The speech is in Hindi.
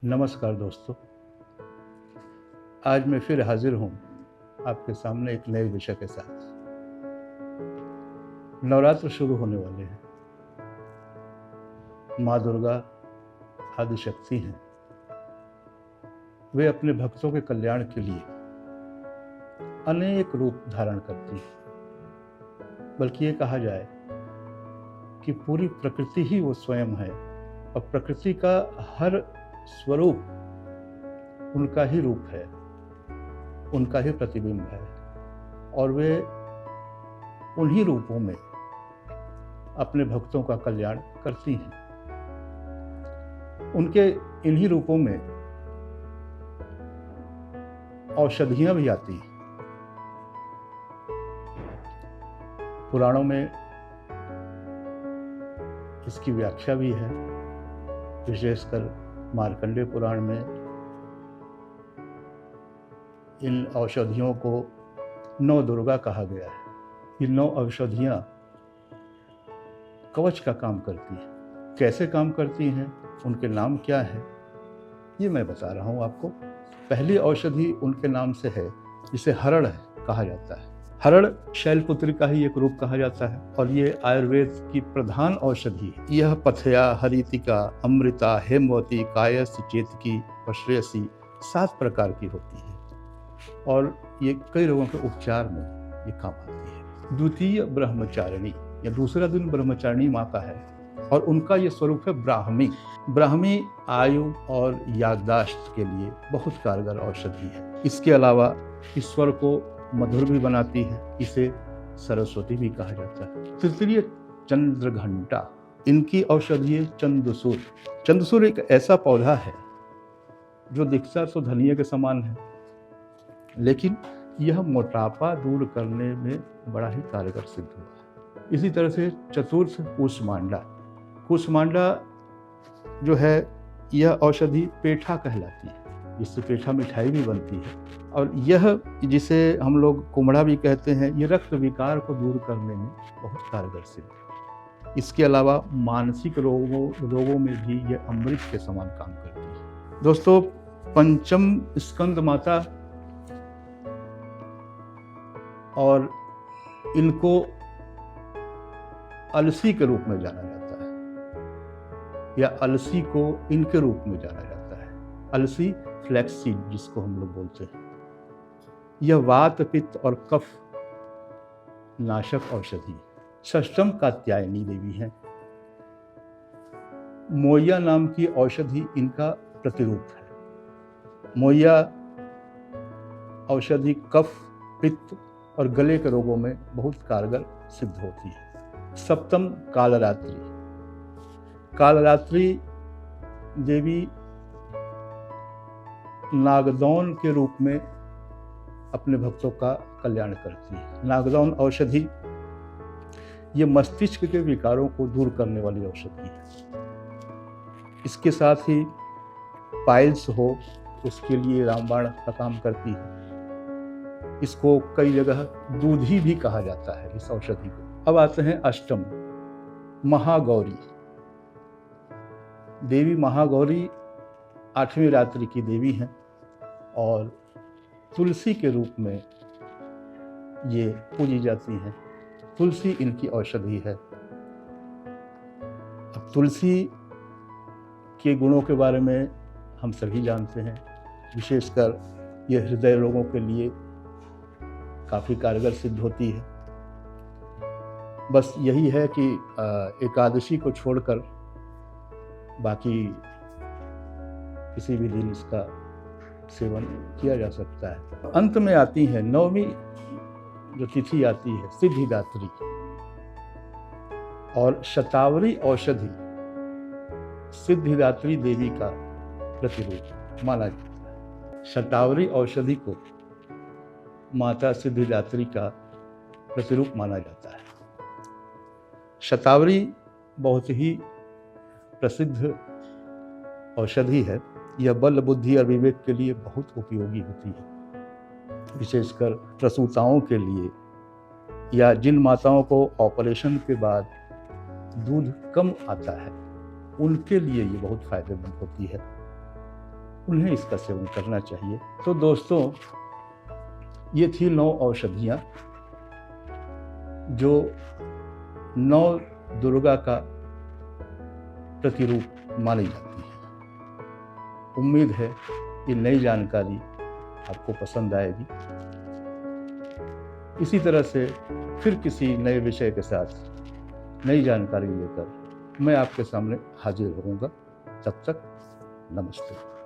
नमस्कार दोस्तों। आज मैं फिर हाजिर हूँ आपके सामने एक नए विषय के साथ। नवरात्र शुरू होने वाले हैं। माँ दुर्गा आदिशक्ति हैं। वे अपने भक्तों के कल्याण के लिए अनेक रूप धारण करती हैं। बल्कि ये कहा जाए कि पूरी प्रकृति ही वो स्वयं है और प्रकृति का हर स्वरूप उनका ही रूप है, उनका ही प्रतिबिंब है और वे उन्हीं रूपों में अपने भक्तों का कल्याण करती हैं। उनके इन्हीं रूपों में औषधियां भी आती हैं। पुराणों में इसकी व्याख्या भी है, विशेषकर मार्कंडेय पुराण में इन औषधियों को 9 दुर्गा कहा गया है। ये 9 औषधियां कवच का काम करती हैं। कैसे काम करती हैं, उनके नाम क्या है, ये मैं बता रहा हूँ आपको। पहली औषधि उनके नाम से है, जिसे हरण कहा जाता है। हरण शैलपुत्री का ही एक रूप कहा जाता है और ये आयुर्वेद की प्रधान औषधि है। यह पथया, हरितिका, अमृता, हेमवती, कायसी, चेतकी और श्रेयसी 7 प्रकार की होती है और ये कई रोगों के उपचार में ये काम आती है। द्वितीय ब्रह्मचारिणी या दूसरा दिन ब्रह्मचारिणी माँ का है और उनका ये स्वरूप है ब्राह्मी। ब्राह्मी आयु और याददाश्त के लिए बहुत कारगर औषधि है। इसके अलावा ईश्वर को मधुर भी बनाती है। इसे सरस्वती भी कहा जाता है। तृतीय चंद्रघंटा, इनकी औषधि है चंदसूर। चंदसूर एक ऐसा पौधा है जो दिखता तो धनिया के समान है, लेकिन यह मोटापा दूर करने में बड़ा ही कारगर सिद्ध हुआ। इसी तरह से चतुर्थ कूष्मांडा। कूष्मांडा जो है, यह औषधि पेठा कहलाती है, जिससे पेठा मिठाई भी बनती है और यह, जिसे हम लोग कुम्हड़ा भी कहते हैं, ये रक्त विकार को दूर करने में बहुत कारगर सिद्ध है। इसके अलावा मानसिक रोगों में भी यह अमृत के समान काम करती है। दोस्तों, पंचम स्कंद माता और इनको अलसी के रूप में जाना जाता है या अलसी को इनके रूप में जाना जाता है। अलसी फ्लैक्सीड जिसको हम लोग बोलते हैं, यह वात, पित्त और कफ नाशक औषधि। षष्ठम कात्यायनी देवी है। मोया नाम की औषधि इनका प्रतिरूप है। मोया औषधि कफ, पित्त और गले के रोगों में बहुत कारगर सिद्ध होती है। सप्तम कालरात्रि। कालरात्रि देवी नागदौन के रूप में अपने भक्तों का कल्याण करती है। नागदौन औषधि ये मस्तिष्क के विकारों को दूर करने वाली औषधि है। इसके साथ ही पाइल्स हो, उसके लिए रामबाण का काम करती है। इसको कई जगह दूधी भी कहा जाता है इस औषधि को। अब आते हैं अष्टम, महागौरी। देवी महागौरी 8वीं रात्रि की देवी हैं और तुलसी के रूप में ये पूजी जाती हैं। तुलसी इनकी औषधि है। अब तुलसी के गुणों के बारे में हम सभी जानते हैं। विशेषकर ये हृदय रोगों के लिए काफ़ी कारगर सिद्ध होती है। बस यही है कि एकादशी को छोड़कर बाकी किसी भी दिन इसका सेवन किया जा सकता है। अंत में आती है 9वीं जो तिथि आती है, सिद्धिदात्री और शतावरी औषधि सिद्धिदात्री देवी का प्रतिरूप माना जाता है। शतावरी औषधि को माता सिद्धिदात्री का प्रतिरूप माना जाता है। शतावरी बहुत ही प्रसिद्ध औषधि है। यह बल, बुद्धि और विवेक के लिए बहुत उपयोगी होती है। विशेषकर प्रसूताओं के लिए या जिन माताओं को ऑपरेशन के बाद दूध कम आता है, उनके लिए ये बहुत फायदेमंद होती है। उन्हें इसका सेवन करना चाहिए। तो दोस्तों, ये थी 9 औषधियाँ जो 9 दुर्गा का प्रतिरूप मानी जाती है। उम्मीद है कि नई जानकारी आपको पसंद आएगी। इसी तरह से फिर किसी नए विषय के साथ नई जानकारी लेकर मैं आपके सामने हाजिर रहूँगा। तब तक नमस्ते।